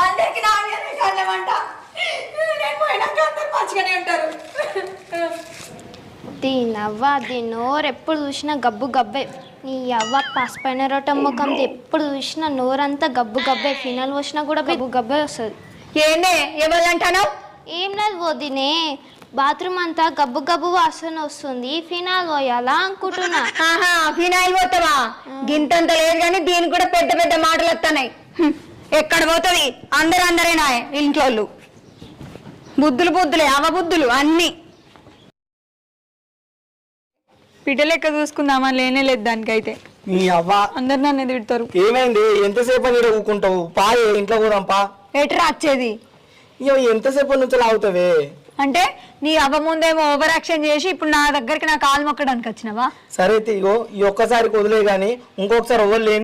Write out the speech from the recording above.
అందరికి నా మీదనే కళ్ళమంట. నేను పోయినాక అందరు మంచిగానే ఉంటారు. దీని అవ్వ దీని నోరు ఎప్పుడు చూసినా గబ్బు గబ్బే. నీ అవ్వ పసుపైన రొట్టె ముఖంది ఎప్పుడు చూసినా నోరంతా గబ్బు గబ్బే. ఫినాల్ వచ్చినా కూడా గబ్బు గబ్బే వస్తుంది. ఏందే ఎవరంటావు? ఏం లేదు వదినే, బాత్రూమ్ అంతా గబ్బు గబ్బు వాసన వస్తుంది, ఫినాల్ పోయాలా అనుకుంటున్నా. ఫినాయిల్ పోతావా? గింతంత లేదు కానీ దీనికి కూడా పెద్ద పెద్ద మాటలు వస్తున్నాయి. ఎక్కడ పోతుంది? అందరేనా ఇంట్లో? బుద్ధులే అవబుద్ధులు అన్ని. పిట లెక్క చూసుకుందామా? లేనే లేదు దానికైతే. నీ అవ్వ అందరు నన్ను తిడతారు. ఏమైంది? ఎంతసేపు అని ఊకుంటావు? పా ఇంట్లో కూడా పా. ఎటురా వచ్చేది? ఇక ఎంతసేపు నుంచి లాగుతావే? అంటే నీ అవ్వ ముందేమో ఓవర్ యాక్షన్ చేసి ఇప్పుడు నా దగ్గరికి నా కాలు మొక్కడానికి వచ్చినావా? సరే ఇగో ఈ ఒక్కసారికి వదిలే గాని ఇంకొకసారి ఎవరు లేని